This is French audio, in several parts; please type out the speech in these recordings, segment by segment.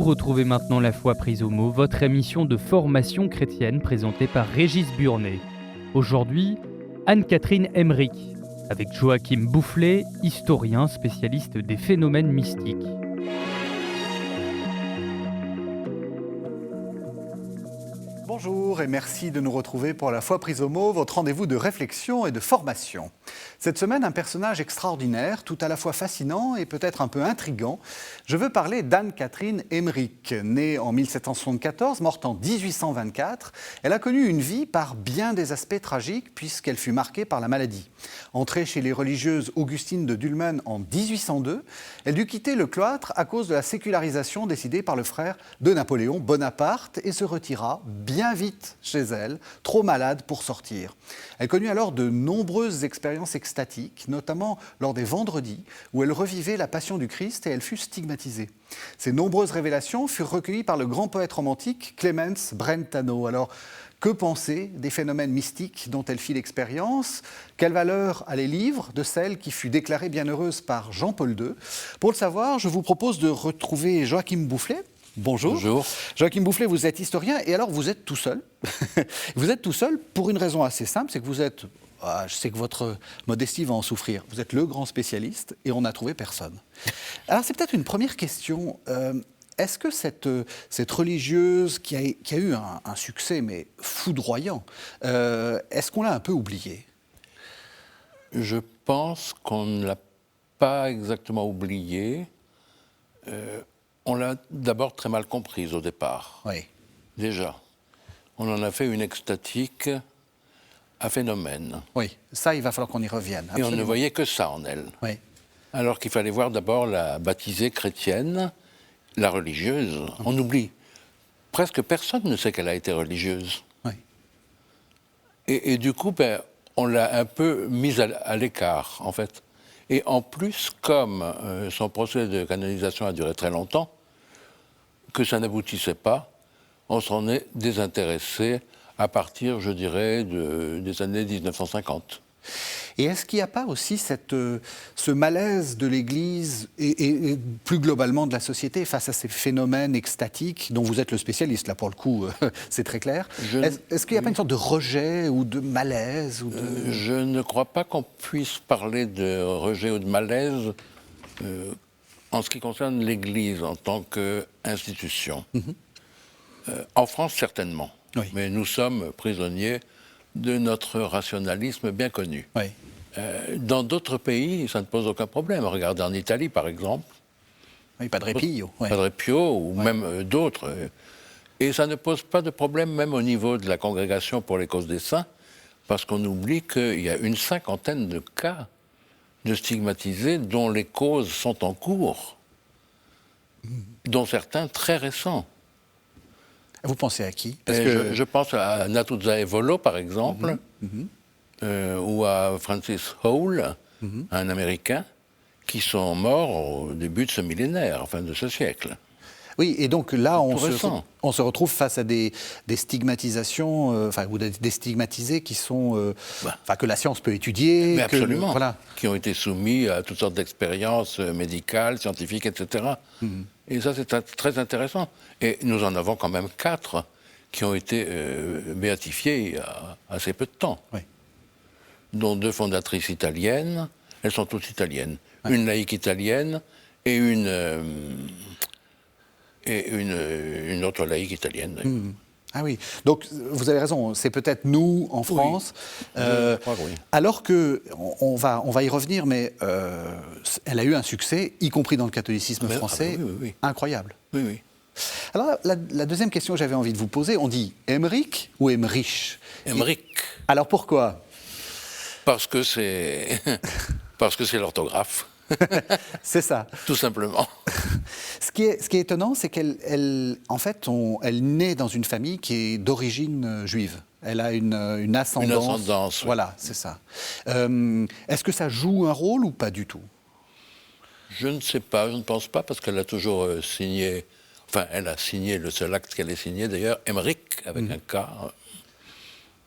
retrouvez maintenant La Foi prise au mot, votre émission de formation chrétienne présentée par Régis Burnet. Aujourd'hui, Anne-Catherine Emmerich, avec Joachim Boufflet, historien spécialiste des phénomènes mystiques. Bonjour et merci de nous retrouver pour La Foi prise au mot, votre rendez-vous de réflexion et de formation. Cette semaine, un personnage extraordinaire, tout à la fois fascinant et peut-être un peu intriguant. Je veux parler d'Anne-Catherine Emmerich. Née en 1774, morte en 1824, elle a connu une vie par bien des aspects tragiques puisqu'elle fut marquée par la maladie. Entrée chez les religieuses Augustines de Dülmen en 1802, elle dut quitter le cloître à cause de la sécularisation décidée par le frère de Napoléon Bonaparte et se retira bien vite chez elle, trop malade pour sortir. Elle connut alors de nombreuses expériences extatiques, notamment lors des vendredis, où elle revivait la passion du Christ et elle fut stigmatisée. Ces nombreuses révélations furent recueillies par le grand poète romantique Clemens Brentano. Alors, que penser des phénomènes mystiques dont elle fit l'expérience? Quelle valeur a les livres de celle qui fut déclarée bienheureuse par Jean-Paul II? Pour le savoir, je vous propose de retrouver Joachim Boufflet. Bonjour. Bonjour. Joachim Boufflet, vous êtes historien et alors vous êtes tout seul. Vous êtes tout seul pour une raison assez simple, c'est que vous êtes, je sais que votre modestie va en souffrir, vous êtes le grand spécialiste et on n'a trouvé personne. Alors c'est peut-être une première question. Est-ce que cette religieuse qui a eu un succès mais foudroyant, est-ce qu'on l'a un peu oubliée? Je pense qu'on ne l'a pas exactement oubliée. On l'a d'abord très mal comprise au départ. Oui. Déjà. On en a fait une extatique à phénomène. Oui, ça, il va falloir qu'on y revienne. Et on ne voyait que ça en elle. Oui. Alors qu'il fallait voir d'abord la baptisée chrétienne, la religieuse. On oublie. Presque personne ne sait qu'elle a été religieuse. Oui. Et du coup, on l'a un peu mise à l'écart, en fait. Et en plus, comme son procès de canonisation a duré très longtemps, que ça n'aboutissait pas, on s'en est désintéressé à partir, je dirais, des années 1950. Et est-ce qu'il n'y a pas aussi ce malaise de l'Église et plus globalement de la société face à ces phénomènes extatiques dont vous êtes le spécialiste, là pour le coup, c'est très clair. Est-ce qu'il n'y a pas une sorte de rejet ou de malaise Je ne crois pas qu'on puisse parler de rejet ou de malaise en ce qui concerne l'Église en tant qu'institution. En France, certainement. Oui. Mais nous sommes prisonniers de notre rationalisme bien connu. Oui. Dans d'autres pays, ça ne pose aucun problème. Regardez en Italie, par exemple. Oui, Padre Pio. Oui. Padre Pio ou même d'autres. Et ça ne pose pas de problème même au niveau de la Congrégation pour les causes des saints, parce qu'on oublie qu'il y a une cinquantaine de cas de stigmatisés dont les causes sont en cours, dont certains très récents. Vous pensez à qui? Je pense à Natuzza Evolo, par exemple, ou à Francis Howell, un Américain, qui sont morts au début de ce millénaire, enfin de ce siècle. Oui, et donc là, on se retrouve face à des stigmatisations, ou des stigmatisés qui sont, que la science peut étudier. Mais absolument, voilà. Qui ont été soumis à toutes sortes d'expériences médicales, scientifiques, etc. Et ça, c'est très intéressant. Et nous en avons quand même 4 qui ont été béatifiés il y a assez peu de temps, dont 2 fondatrices italiennes. Elles sont toutes italiennes. Une laïque italienne et une autre laïque italienne. Ah oui, donc vous avez raison, c'est peut-être nous en France, je crois que oui. Alors que, on va y revenir, mais elle a eu un succès, y compris dans le catholicisme français, incroyable. Oui, oui. Alors la deuxième question que j'avais envie de vous poser, on dit Emmerich ou Emmerich? Emmerich. Alors pourquoi? Parce que c'est l'orthographe. C'est ça. Tout simplement. Ce qui est étonnant, c'est qu'elle naît dans une famille qui est d'origine juive. Elle a une ascendance. Une ascendance. Oui. Voilà, c'est ça. Est-ce que ça joue un rôle ou pas du tout? Je ne sais pas, je ne pense pas, parce qu'elle a toujours signé. Enfin, elle a signé le seul acte qu'elle ait signé, d'ailleurs, Emmerich, avec un K.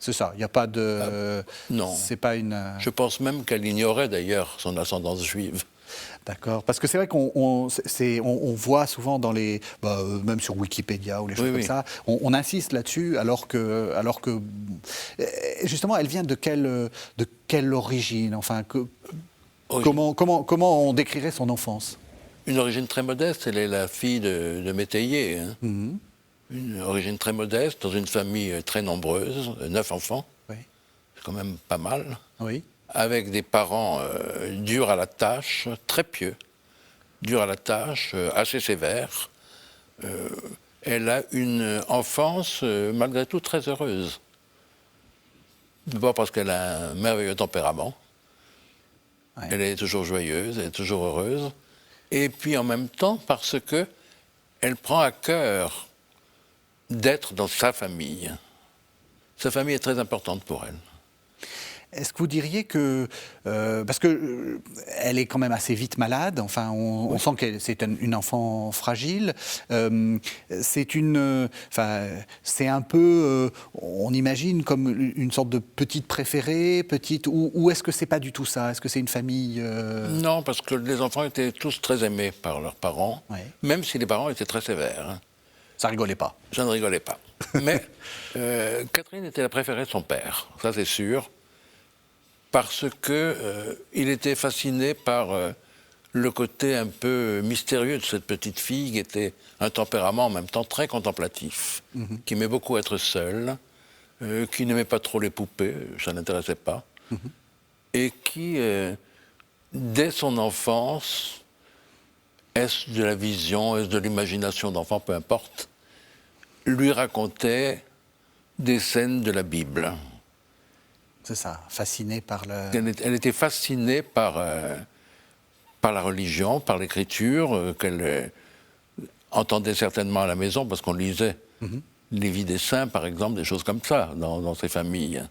C'est ça, il n'y a pas de... non. C'est pas une... Je pense même qu'elle ignorait, d'ailleurs, son ascendance juive. D'accord. Parce que c'est vrai qu'on voit souvent dans les, même sur Wikipédia ou les choses comme ça, on insiste là-dessus, alors que justement, elle vient de quelle origine, enfin, comment on décrirait son enfance? Une origine très modeste. Elle est la fille de métayer. Hein. Une origine très modeste, dans une famille très nombreuse, 9 enfants. Oui. C'est quand même pas mal. Oui. Avec des parents durs à la tâche, très pieux, durs à la tâche, assez sévères. Elle a une enfance, malgré tout, très heureuse. D'abord parce qu'elle a un merveilleux tempérament. Ouais. Elle est toujours joyeuse, elle est toujours heureuse. Et puis en même temps, parce qu'elle prend à cœur d'être dans sa famille. Sa famille est très importante pour elle. Est-ce que vous diriez que, parce que elle est quand même assez vite malade, enfin, on sent que c'est une enfant fragile, c'est un peu, on imagine comme une sorte de petite préférée, ou est-ce que c'est pas du tout ça? Est-ce que c'est une famille Non, parce que les enfants étaient tous très aimés par leurs parents, même si les parents étaient très sévères. Hein. Ça rigolait pas. Ça ne rigolait pas. Mais Catherine était la préférée de son père, ça c'est sûr. Parce qu'il était fasciné par le côté un peu mystérieux de cette petite fille qui était un tempérament en même temps très contemplatif, qui aimait beaucoup être seule, qui n'aimait pas trop les poupées, ça n'intéressait pas, et qui, dès son enfance, est-ce de la vision, est-ce de l'imagination d'enfant, peu importe, lui racontait des scènes de la Bible. C'est ça, fascinée par le... Elle était fascinée par la religion, par l'écriture, qu'elle entendait certainement à la maison, parce qu'on lisait les vies des saints, par exemple, des choses comme ça, dans ses familles.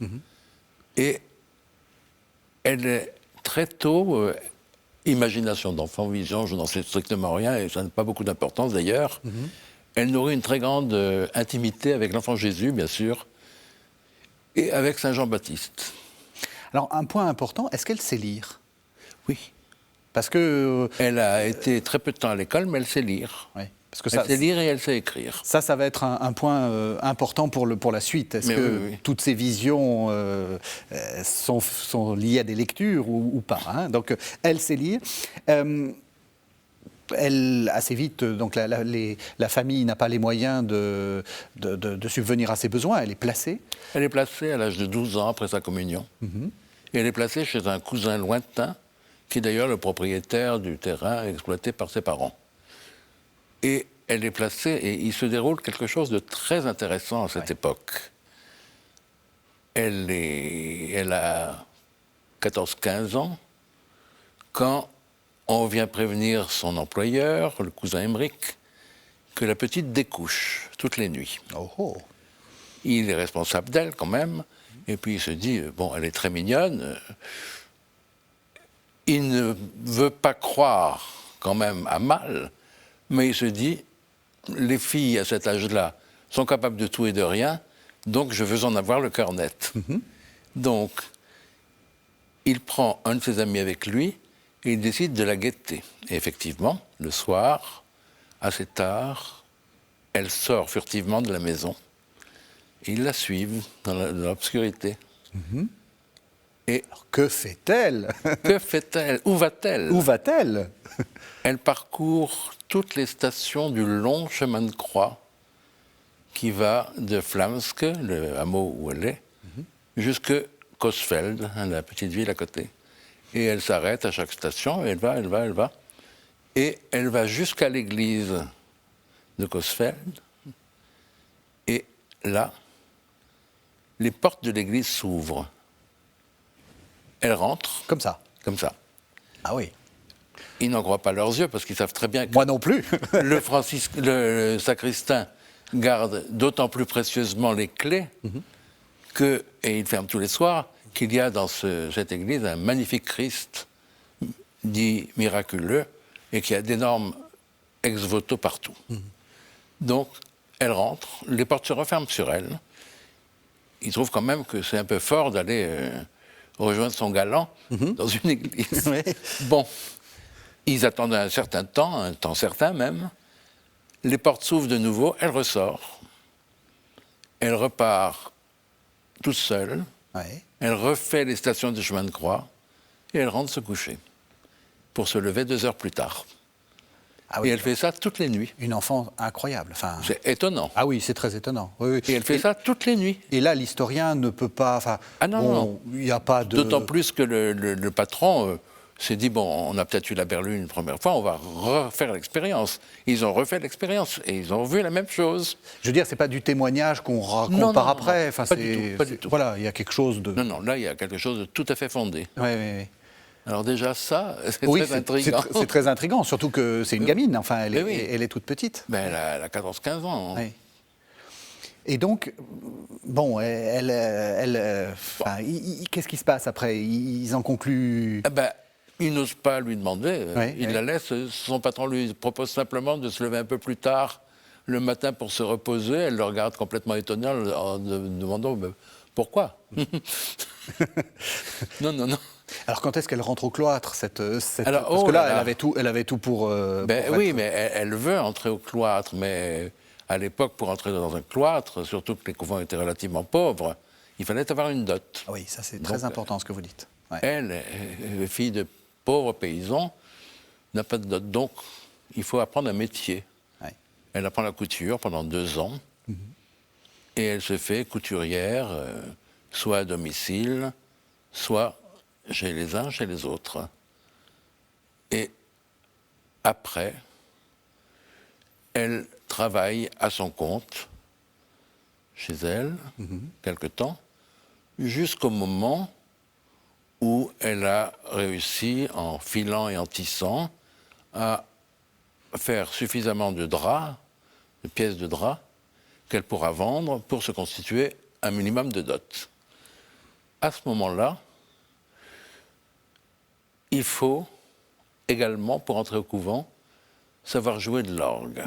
Et elle est très tôt, imagination d'enfant, vision, je n'en sais strictement rien, et ça n'a pas beaucoup d'importance d'ailleurs. Elle nourrit une très grande intimité avec l'enfant Jésus, bien sûr, et avec Saint Jean-Baptiste. Alors, un point important, est-ce qu'elle sait lire? Oui. Parce que... Elle a été très peu de temps à l'école, mais elle sait lire. Oui. Parce que elle sait lire et elle sait écrire. Ça va être un point important pour la suite. Est-ce que toutes ces visions sont liées à des lectures ou pas, hein? Donc, elle sait lire. Elle, assez vite, donc la famille n'a pas les moyens de subvenir à ses besoins. Elle est placée. Elle est placée à l'âge de 12 ans après sa communion. Et elle est placée chez un cousin lointain, qui est d'ailleurs le propriétaire du terrain exploité par ses parents. Et elle est placée, et il se déroule quelque chose de très intéressant à cette époque. Elle a 14-15 ans, quand on vient prévenir son employeur, le cousin Emmerich, que la petite découche toutes les nuits. Il est responsable d'elle quand même, et puis il se dit, bon, elle est très mignonne. Il ne veut pas croire quand même à mal, mais il se dit, les filles à cet âge-là sont capables de tout et de rien, donc je veux en avoir le cœur net. Donc, il prend un de ses amis avec lui, et il décide de la guetter. Et effectivement, le soir, assez tard, elle sort furtivement de la maison. Et ils la suivent dans l'obscurité. Et alors, que fait-elle? Que fait-elle? Où va-t-elle? Où va-t-elle? Elle parcourt toutes les stations du long chemin de croix qui va de Flamsk, le hameau où elle est, jusque Coesfeld, la petite ville à côté. Et elle s'arrête à chaque station, et elle va. Et elle va jusqu'à l'église de Coesfeld. Et là, les portes de l'église s'ouvrent. Elle rentre. Comme ça? Comme ça. Ah oui. Ils n'en croient pas leurs yeux, parce qu'ils savent très bien que... Moi non plus. le sacristain garde d'autant plus précieusement les clés que, et il ferme tous les soirs, qu'il y a dans cette église un magnifique Christ, dit miraculeux, et qui a d'énormes ex-voto partout. Donc, elle rentre, les portes se referment sur elle. Il trouve quand même que c'est un peu fort d'aller rejoindre son galant dans une église. Bon, Ils attendent un certain temps, un temps certain même. Les portes s'ouvrent de nouveau, elle ressort. Elle repart toute seule. Ouais. Elle refait les stations de chemin de croix et elle rentre se coucher pour se lever 2 heures plus tard. Ah oui, Et elle fait ça toutes les nuits. une enfant incroyable. Enfin, C'est étonnant. ah oui, c'est très étonnant. Oui, oui. Et elle fait ça toutes les nuits. Et là, l'historien ne peut pas. Enfin, Ah non, non. il n'y a pas de. D'autant plus que le patron s'est dit, bon, on a peut-être eu la berlue une première fois, on va refaire l'expérience. Ils ont refait l'expérience et ils ont vu la même chose. Je veux dire, c'est pas du témoignage qu'on raconte Non, par non, après. non, Enfin, pas du tout, pas du tout. Voilà, il y a quelque chose de. Non, non, là, il y a quelque chose de tout à fait fondé. Oui, oui, oui. Alors déjà, ça, c'est Oui, très intriguant. c'est très intriguant, surtout que c'est une gamine. Enfin, elle, Oui. elle est toute petite. Ben, elle a 14-15 ans. Oui. Et donc, bon, enfin, qu'est-ce qui se passe après? Ils en concluent. Ah ben, il n'ose pas lui demander. Il Oui. la laisse. Son patron lui propose simplement de se lever un peu plus tard le matin pour se reposer. Elle le regarde complètement étonnée en demandant pourquoi. Non, non, non. Alors, quand est-ce qu'elle rentre au cloître Alors, Parce oh que là, là là. elle avait tout pour. Ben pour oui, être- mais elle veut entrer au cloître, mais à l'époque, pour entrer dans un cloître, surtout que les couvents étaient relativement pauvres, il fallait avoir une dot. Ah oui, ça c'est très Donc, important ce que vous dites. Ouais. Elle, fille de pauvres paysans, n'a pas de dot. Donc, il faut apprendre un métier. Ouais. Elle apprend la couture pendant 2 ans. Et elle se fait couturière, soit à domicile, soit chez les uns, chez les autres. Et après, elle travaille à son compte, chez elle, quelque temps, jusqu'au moment où elle a réussi, en filant et en tissant, à faire suffisamment de draps, de pièces de draps, qu'elle pourra vendre pour se constituer un minimum de dot. À ce moment-là, il faut également, pour entrer au couvent, savoir jouer de l'orgue.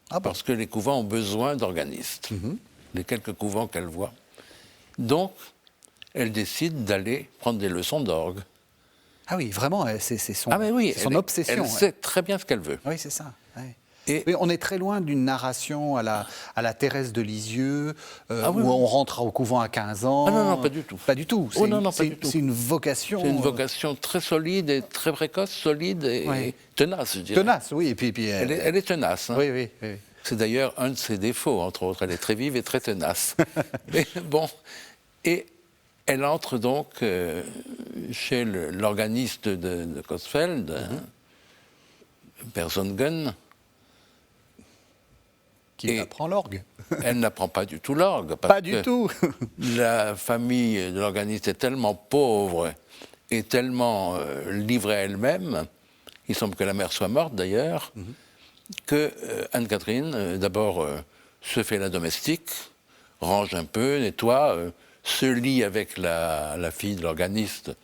Ah bon. Parce que les couvents ont besoin d'organistes, les quelques couvents qu'elle voit. Donc, elle décide d'aller prendre des leçons d'orgue. Ah oui, vraiment, c'est son, Ah mais oui, c'est son elle obsession. Ouais. sait très bien ce qu'elle veut. Oui, c'est ça. Ouais. Et Oui, on est très loin d'une narration à la Thérèse de Lisieux, Ah oui, où oui. on rentre au couvent à 15 ans. Ah non, non, pas du tout. Pas du tout. Oh non, non, pas du tout. C'est une vocation. c'est une vocation très solide et très précoce, solide et Ouais. tenace, je dirais. Tenace, oui. Et puis, Elle est tenace. Hein. Oui, oui, oui. C'est d'ailleurs un de ses défauts, entre autres. Elle est très vive et très tenace. Mais bon, et elle entre donc chez l'organiste de Coesfeld, Père Zonghen. Qui Et- apprend l'orgue. Elle n'apprend pas du tout l'orgue. parce Pas du que tout. La famille de l'organiste est tellement pauvre et tellement livrée à elle-même, il semble que la mère soit morte d'ailleurs, que Anne-Catherine, d'abord, se fait la domestique, range un peu, nettoie, se lie avec la fille de l'organiste,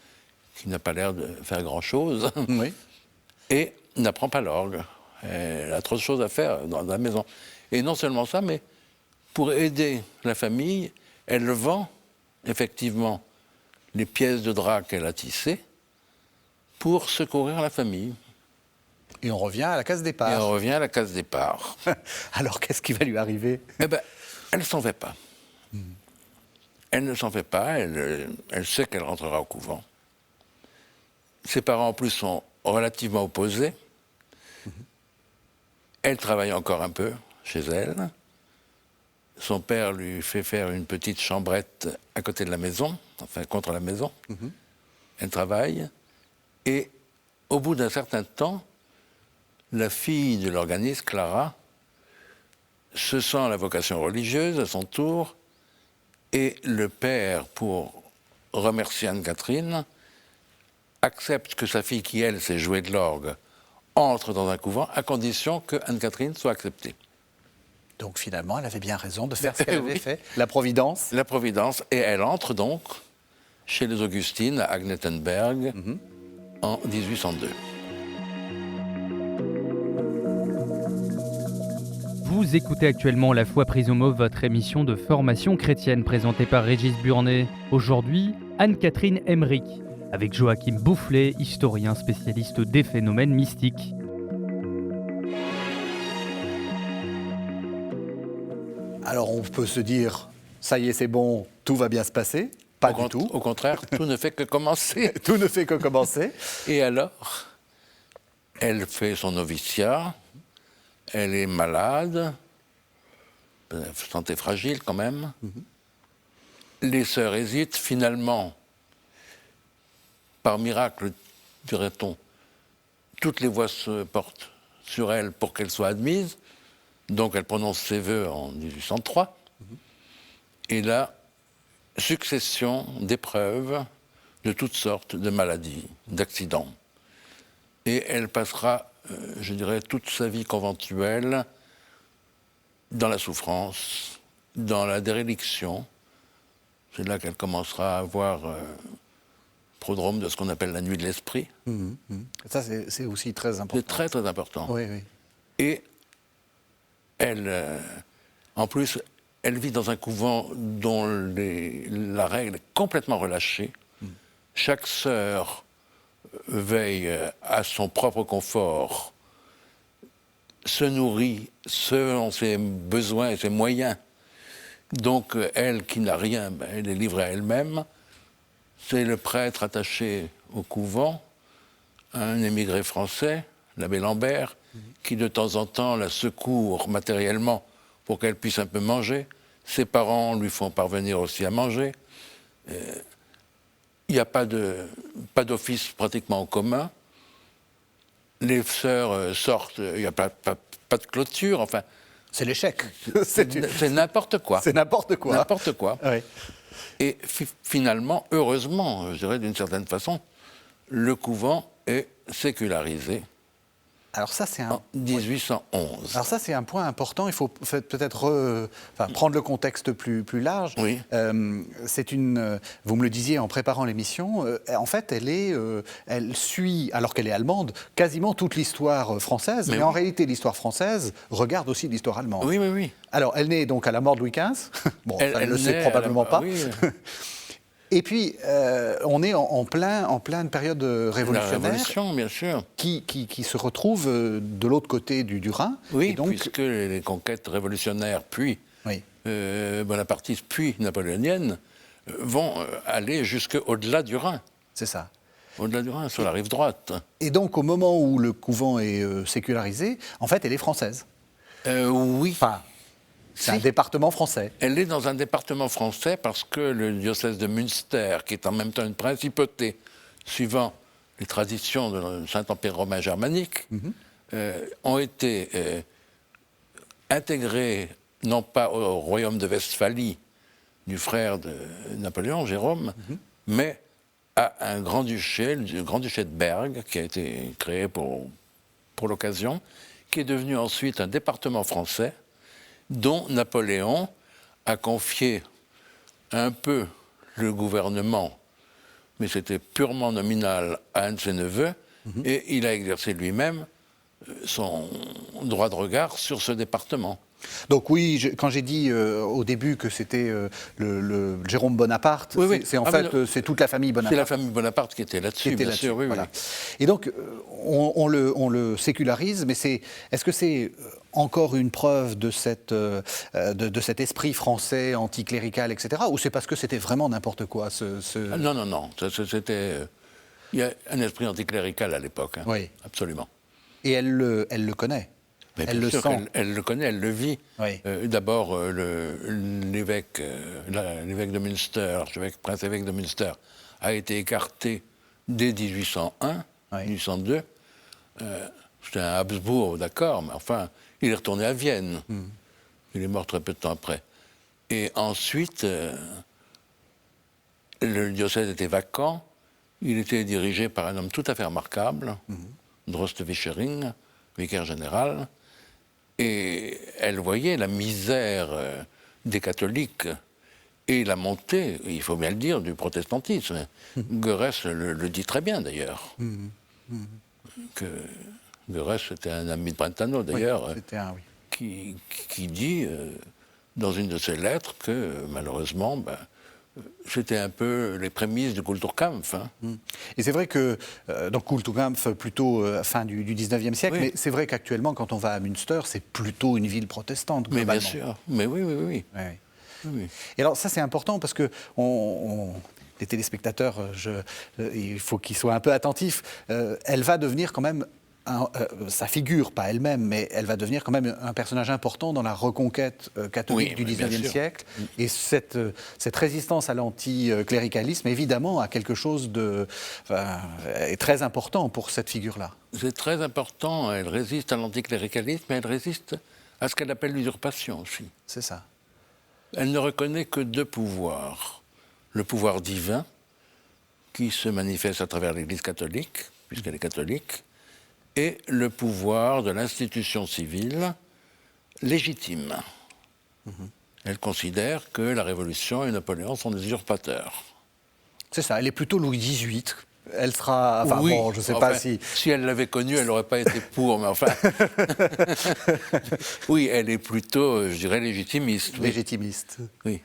qui n'a pas l'air de faire grand-chose, Oui. et n'apprend pas l'orgue. Elle a trop de choses à faire dans la maison. Et non seulement ça, mais pour aider la famille, elle vend effectivement les pièces de drap qu'elle a tissées pour secourir la famille. Et on revient à la case Et départ. on revient à la case départ. Alors, qu'est-ce qui va lui arriver? Eh bien, elle ne s'en fait pas. Elle ne s'en fait pas, elle sait qu'elle rentrera au couvent. Ses parents, en plus, sont relativement opposés. Elle travaille encore un peu chez elle. Son père lui fait faire une petite chambrette à côté de la maison, enfin contre la maison. Elle travaille. Et au bout d'un certain temps, la fille de l'organiste, Clara, se sent la vocation religieuse à son tour. Et le père, pour remercier Anne-Catherine, accepte que sa fille, qui elle sait jouer de l'orgue, entre dans un couvent à condition que Anne-Catherine soit acceptée. Donc, finalement, elle avait bien raison de faire ce qu'elle avait Oui. fait. La Providence. La Providence, et elle entre donc chez les Augustines à Agnettenberg en 1802. Vous écoutez actuellement La Foi prise au mot, votre émission de formation chrétienne présentée par Régis Burnet. Aujourd'hui, Anne-Catherine Emmerich. avec Joachim Boufflet, historien spécialiste des phénomènes mystiques. Alors on peut se dire, ça y est, c'est bon, tout va bien se passer. Pas du tout. Au contraire, tout ne fait que commencer. Tout ne fait que commencer. Et alors, elle fait son noviciat, elle est malade, santé fragile quand même. Les sœurs hésitent, finalement, par miracle, dirait-on, toutes les voix se portent sur elle pour qu'elle soit admise. Donc elle prononce ses vœux en 1803. Et là, succession d'épreuves de toutes sortes, de maladies, d'accidents. Et elle passera, je dirais, toute sa vie conventuelle dans la souffrance, dans la déréliction. C'est là qu'elle commencera à avoir prodrome de ce qu'on appelle la nuit de l'esprit. Ça, c'est aussi très important. C'est très, très important. Oui, oui. Et elle, en plus, elle vit dans un couvent dont la règle est complètement relâchée. Chaque sœur veille à son propre confort, se nourrit selon ses besoins et ses moyens. Donc, elle qui n'a rien, elle est livrée à elle-même. C'est le prêtre attaché au couvent, un émigré français, l'abbé Lambert, qui de temps en temps la secourt matériellement pour qu'elle puisse un peu manger. Ses parents lui font parvenir aussi à manger. Il n'y a pas d'office pratiquement en commun. Les sœurs sortent, il n'y a pas de clôture, enfin... C'est l'échec. C'est n'importe quoi. C'est n'importe quoi. N'importe quoi. Oui. Et finalement, heureusement, je dirais d'une certaine façon, le couvent est sécularisé. Alors ça, c'est en 1811. Alors ça, c'est un point important. Il faut peut-être prendre le contexte plus large. Oui. Vous me le disiez en préparant l'émission, en fait, elle suit, alors qu'elle est allemande, quasiment toute l'histoire française. Mais en réalité, l'histoire française regarde aussi l'histoire allemande. Oui, oui, oui. Alors, elle naît donc à la mort de Louis XV. Bon, elle ne le sait probablement pas. Oui. Et puis, on est en pleine période révolutionnaire. La révolution, bien sûr. Qui se retrouve de l'autre côté du Rhin. Oui, et donc, puisque les conquêtes révolutionnaires, puis bonapartistes, puis napoléoniennes, vont aller jusqu'au-delà du Rhin. C'est ça. Au-delà du Rhin, sur la rive droite. Et donc, au moment où le couvent est sécularisé, en fait, elle est française. Oui. Enfin, c'est un département français. Elle est dans un département français parce que le diocèse de Münster, qui est en même temps une principauté, suivant les traditions de Saint-Empire romain germanique, ont été intégrés, non pas au royaume de Westphalie, du frère de Napoléon, Jérôme, mais à un grand-duché, le grand-duché de Berg, qui a été créé pour l'occasion, qui est devenu ensuite un département français, dont Napoléon a confié un peu le gouvernement, mais c'était purement nominal, à un de ses neveux, et il a exercé lui-même son droit de regard sur ce département. Donc oui, quand j'ai dit au début que c'était le Jérôme Bonaparte, c'est toute la famille Bonaparte. C'est la famille Bonaparte qui était là-dessus, bien sûr. Oui, voilà. oui. Et donc, on le sécularise, mais est-ce que c'est encore une preuve de cet esprit français anticlérical, etc. Ou c'est parce que c'était vraiment n'importe quoi Non. C'était... Il y a un esprit anticlérical à l'époque, hein. Oui. Absolument. Et elle le connaît. Mais elle le sent. Elle le connaît, elle le vit. Oui. D'abord, l'évêque de Münster, prince-évêque de Münster, a été écarté dès 1801, 1802. C'était un Habsbourg, d'accord, mais enfin, il est retourné à Vienne. Il est mort très peu de temps après. Et ensuite, le diocèse était vacant. Il était dirigé par un homme tout à fait remarquable, Droste Vischering, vicaire général. Et elle voyait la misère des catholiques et la montée, il faut bien le dire, du protestantisme. Goerès le dit très bien, d'ailleurs. Que Goerès était un ami de Brentano, d'ailleurs, qui dit, dans une de ses lettres, que malheureusement, c'était un peu les prémices du Kulturkampf. Hein. Et c'est vrai que, donc Kulturkampf plutôt fin du 19e siècle, Oui. mais c'est vrai qu'actuellement, quand on va à Münster, c'est plutôt une ville protestante. Mais bien globalement. sûr, mais oui. Ouais, ouais. Oui. Et alors ça c'est important parce que les téléspectateurs, il faut qu'ils soient un peu attentifs. Elle va devenir quand même, sa figure, pas elle-même, mais elle va devenir quand même un personnage important dans la reconquête catholique Oui, du bien 19e sûr. siècle. Et cette résistance à l'anticléricalisme, évidemment, a quelque chose est très important pour cette figure-là. C'est très important, elle résiste à l'anticléricalisme, mais elle résiste à ce qu'elle appelle l'usurpation aussi. C'est ça. Elle ne reconnaît que deux pouvoirs. Le pouvoir divin, qui se manifeste à travers l'Église catholique, puisqu'elle est catholique, et le pouvoir de l'institution civile légitime. Elle considère que la Révolution et Napoléon sont des usurpateurs. C'est ça, elle est plutôt Louis XVIII. Elle sera. Enfin, oui, bon, je ne sais pas si. Si elle l'avait connu, elle n'aurait pas été pour, mais enfin. Oui, elle est plutôt, je dirais, légitimiste. Oui. Légitimiste. Oui.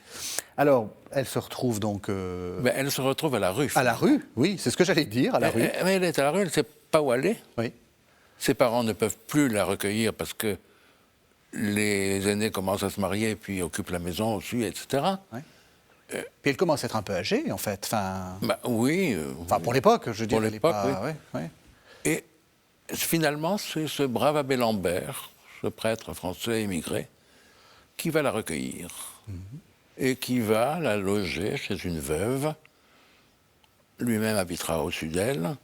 Alors, elle se retrouve donc. Mais elle se retrouve à la rue. À la rue, oui, c'est ce que j'allais dire, à la rue. Mais elle est à la rue, elle ne sait pas où aller. Oui. Ses parents ne peuvent plus la recueillir parce que les aînés commencent à se marier et puis occupent la maison aussi, etc. Oui. Puis elle commence à être un peu âgée, en fait. Enfin, Bah, oui. enfin pour l'époque, je dirais. Pour l'époque, oui. Ouais, ouais. Et finalement, c'est ce brave abbé Lambert, ce prêtre français émigré, qui va la recueillir et qui va la loger chez une veuve. Lui-même habitera au-dessus d'elle,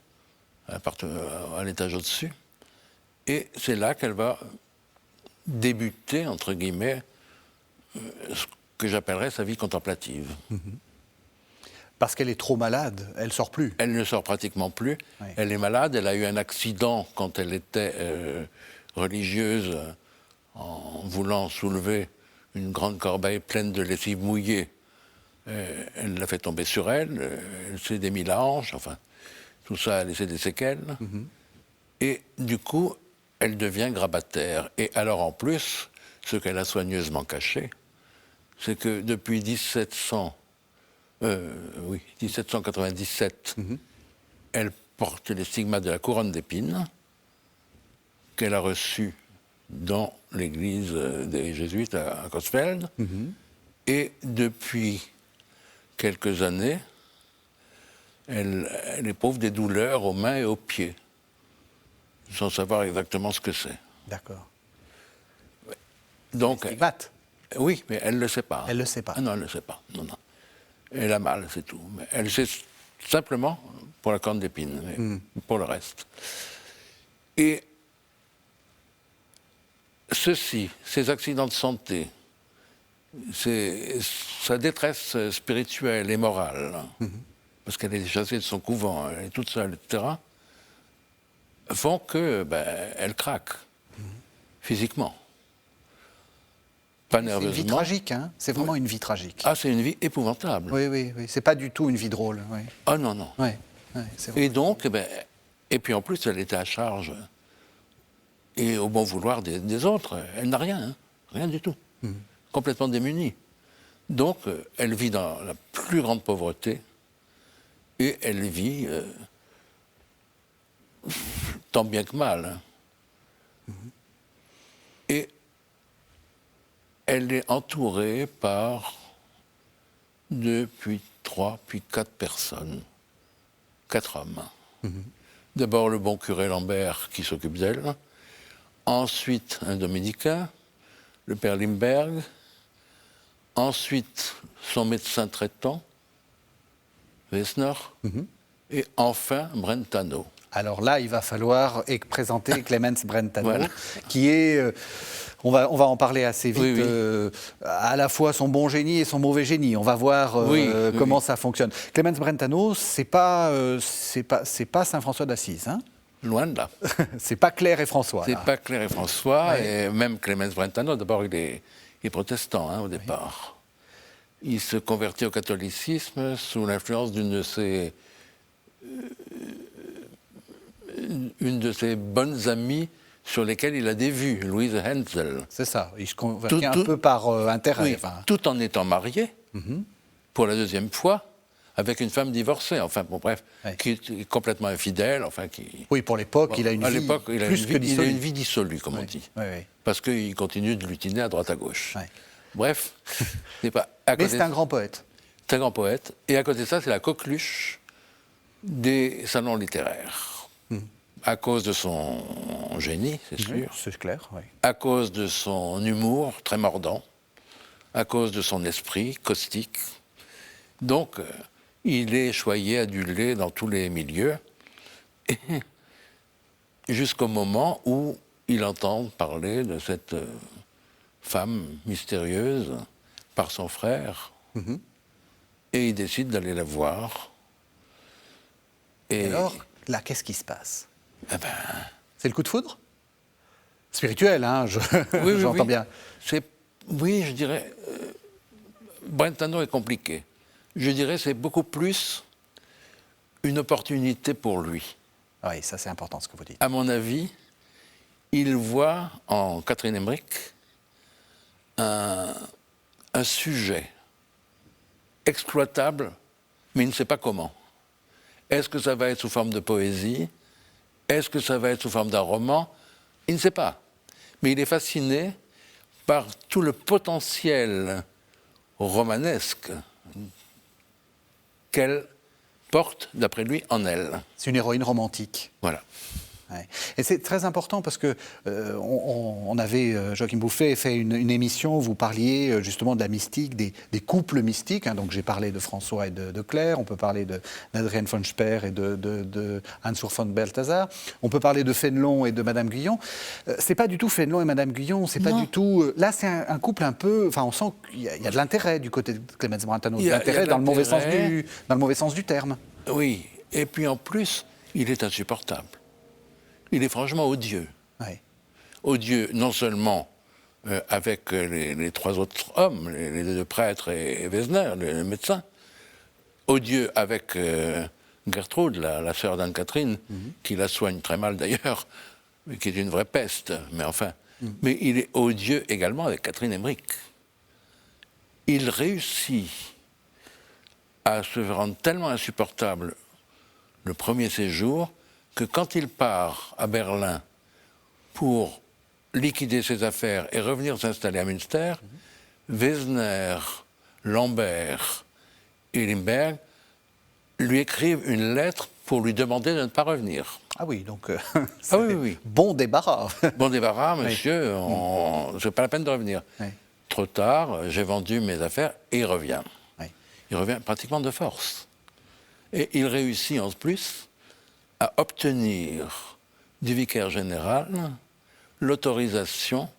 à l'étage au-dessus. Et c'est là qu'elle va débuter, entre guillemets, ce que j'appellerais sa vie contemplative. Parce qu'elle est trop malade, elle sort plus. Elle ne sort pratiquement plus. Oui. Elle est malade. Elle a eu un accident quand elle était religieuse en voulant soulever une grande corbeille pleine de lessive mouillée. Elle l'a fait tomber sur elle. Elle s'est démis la hanche. Enfin, tout ça a laissé des séquelles. Et du coup, elle devient grabataire. Et alors, en plus, ce qu'elle a soigneusement caché, c'est que depuis 1797, elle porte les stigmates de la couronne d'épines qu'elle a reçus dans l'église des Jésuites à Coesfeld. Et depuis quelques années, elle éprouve des douleurs aux mains et aux pieds, sans savoir exactement ce que c'est. D'accord. Donc, Stigmate. oui, mais elle ne le sait pas. Elle ne le sait pas. Ah non, elle ne le sait pas. Non, non. Elle a mal, c'est tout. Mais elle sait simplement pour la corne d'épine, mais pour le reste. Et ceci, ces accidents de santé, sa détresse spirituelle et morale, parce qu'elle est chassée de son couvent, elle est toute seule, etc., font que elle craque physiquement. Pas C'est une nerveusement. vie tragique, hein. C'est vraiment une vie tragique. Ah, c'est une vie épouvantable. Oui, oui, oui. C'est pas du tout une vie drôle. Oui. Ah non, non. Oui, oui, c'est vrai. Et donc, et puis en plus, elle était à charge et au bon vouloir des autres. Elle n'a rien, hein. Rien du tout. Complètement démunie. Donc, elle vit dans la plus grande pauvreté et elle vit tant bien que mal. Hein. Et elle est entourée par 2, puis 3, puis 4 personnes. 4 hommes. D'abord le bon curé Lambert qui s'occupe d'elle. Ensuite un dominicain, le père Limberg. Ensuite son médecin traitant, Wessner. Et enfin Brentano. Alors là, il va falloir présenter Clemens Brentano, Voilà. qui est, on va en parler assez vite, Oui, oui. à la fois son bon génie et son mauvais génie. On va voir comment ça fonctionne. Clemens Brentano, c'est pas Saint François d'Assise, hein. Loin de là. C'est pas Claire et François. C'est là. pas Claire et François, Ouais. et même Clemens Brentano, d'abord il est protestant au départ. Il se convertit au catholicisme sous l'influence d'une de ses bonnes amies sur lesquelles il a des vues, Louise Hensel. C'est ça. Il se convertit un peu par intérêt. Oui, Enfin. tout en étant marié, pour la deuxième fois avec une femme divorcée, enfin bon bref, Ouais. qui est complètement infidèle, enfin qui... Oui, pour l'époque, il a une à vie l'époque, il a plus une que vie, dissolue. il a une vie dissolue, comme on dit. Oui, oui. Parce qu'il continue de lutiner à droite à gauche. Ouais. Bref, c'est pas... à Mais côté c'est de- un grand poète. C'est un grand poète. Et à côté de ça, c'est la coqueluche des salons littéraires. À cause de son génie, c'est sûr. C'est clair, oui. À cause de son humour très mordant. À cause de son esprit caustique. Donc, il est choyé, adulé dans tous les milieux. Et jusqu'au moment où il entend parler de cette femme mystérieuse par son frère. Et il décide d'aller la voir. Et alors, là, qu'est-ce qui se passe? Eh ben, C'est le coup de foudre? Spirituel, hein, oui, j'entends oui. bien. Oui, je dirais. Brentano est compliqué. Je dirais c'est beaucoup plus une opportunité pour lui. Oui, ça c'est important ce que vous dites. À mon avis, il voit en Catherine Emmerich un sujet exploitable, mais il ne sait pas comment. Est-ce que ça va être sous forme de poésie? Est-ce que ça va être sous forme d'un roman? Il ne sait pas. Mais il est fasciné par tout le potentiel romanesque qu'elle porte, d'après lui, en elle. C'est une héroïne romantique. Voilà. Ouais. Et c'est très important parce que on avait, Joachim Boufflet, fait une émission où vous parliez justement de la mystique, des couples mystiques. Hein, donc j'ai parlé de François et de Claire, on peut parler d'Adrienne von Speer et de Hans-Ur von Balthasar, on peut parler de Fénelon et de Madame Guyon. C'est pas du tout Fénelon et Madame Guyon, c'est pas du tout... là c'est un couple un peu... Enfin on sent qu'il y a de l'intérêt du côté de Clemens Brentano, de l'intérêt dans le mauvais sens du terme. Oui, et puis en plus, il est insupportable. Il est franchement odieux. Ouais. Odieux non seulement avec les trois autres hommes, les deux prêtres et Wesner, le médecin, odieux avec Gertrude, la sœur d'Anne-Catherine, qui la soigne très mal d'ailleurs, mais qui est une vraie peste, mais enfin. Mais il est odieux également avec Catherine Emmerich. Il réussit à se rendre tellement insupportable le premier séjour que quand il part à Berlin pour liquider ses affaires et revenir s'installer à Münster, Wesner, Lambert et Limberg lui écrivent une lettre pour lui demander de ne pas revenir. Ah oui, donc Ah oui, oui. bon débarras. Bon débarras, monsieur, c'est pas la peine de revenir. Oui. Trop tard, j'ai vendu mes affaires et il revient. Oui. Il revient pratiquement de force. Et il réussit en plus à obtenir du vicaire général l'autorisation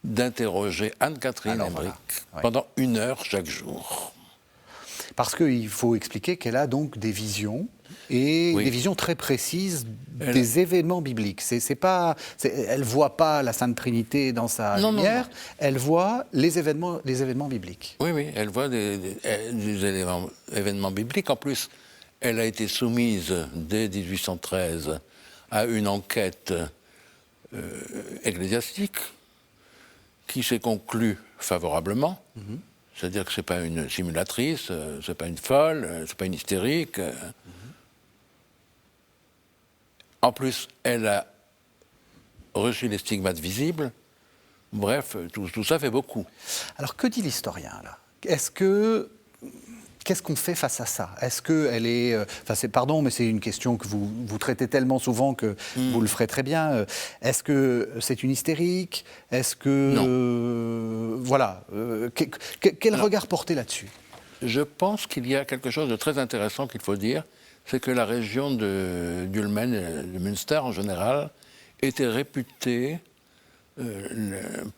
d'interroger Anne-Catherine Alors, Emmerich voilà. Ouais. pendant 1 heure chaque jour. Parce qu'il faut expliquer qu'elle a donc des visions, et Oui. des visions très précises des événements bibliques. Elle ne voit pas la Sainte Trinité dans sa Non, lumière, non. elle voit les événements bibliques. Oui, oui, elle voit des événements bibliques. En plus, elle a été soumise dès 1813 à une enquête ecclésiastique qui s'est conclue favorablement. C'est-à-dire que ce n'est pas une simulatrice, ce n'est pas une folle, ce n'est pas une hystérique. En plus, elle a reçu les stigmates visibles. Bref, tout ça fait beaucoup. Alors que dit l'historien là? Qu'est-ce qu'on fait face à ça? Est-ce qu'elle est... pardon, mais c'est une question que vous traitez tellement souvent que vous le ferez très bien. Est-ce que c'est une hystérique? Est-ce que... Non. Voilà. Quel regard porter là-dessus? Je pense qu'il y a quelque chose de très intéressant qu'il faut dire, c'est que la région d'Ulmen, de Münster en général, était réputée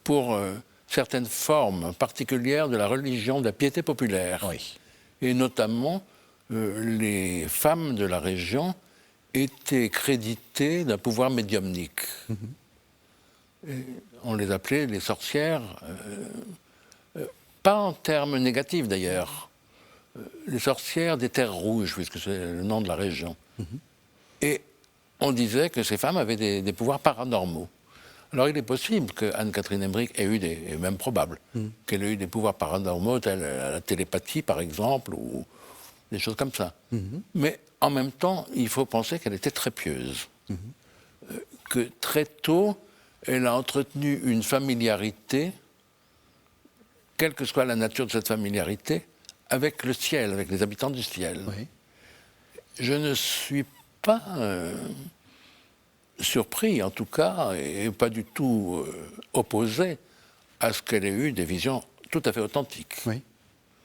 pour certaines formes particulières de la religion, de la piété populaire. Oui. Et notamment, les femmes de la région étaient créditées d'un pouvoir médiumnique. Et on les appelait les sorcières, pas en termes négatifs d'ailleurs, les sorcières des terres rouges, puisque c'est le nom de la région. Et on disait que ces femmes avaient des pouvoirs paranormaux. Alors il est possible que Anne-Catherine Emmerich ait eu et même probable, qu'elle ait eu des pouvoirs paranormaux tels la télépathie par exemple, ou des choses comme ça. Mais en même temps, il faut penser qu'elle était très pieuse. Que très tôt, elle a entretenu une familiarité, quelle que soit la nature de cette familiarité, avec le ciel, avec les habitants du ciel. Oui. Je ne suis pas surpris, en tout cas, et pas du tout opposé à ce qu'elle ait eu des visions tout à fait authentiques. Oui.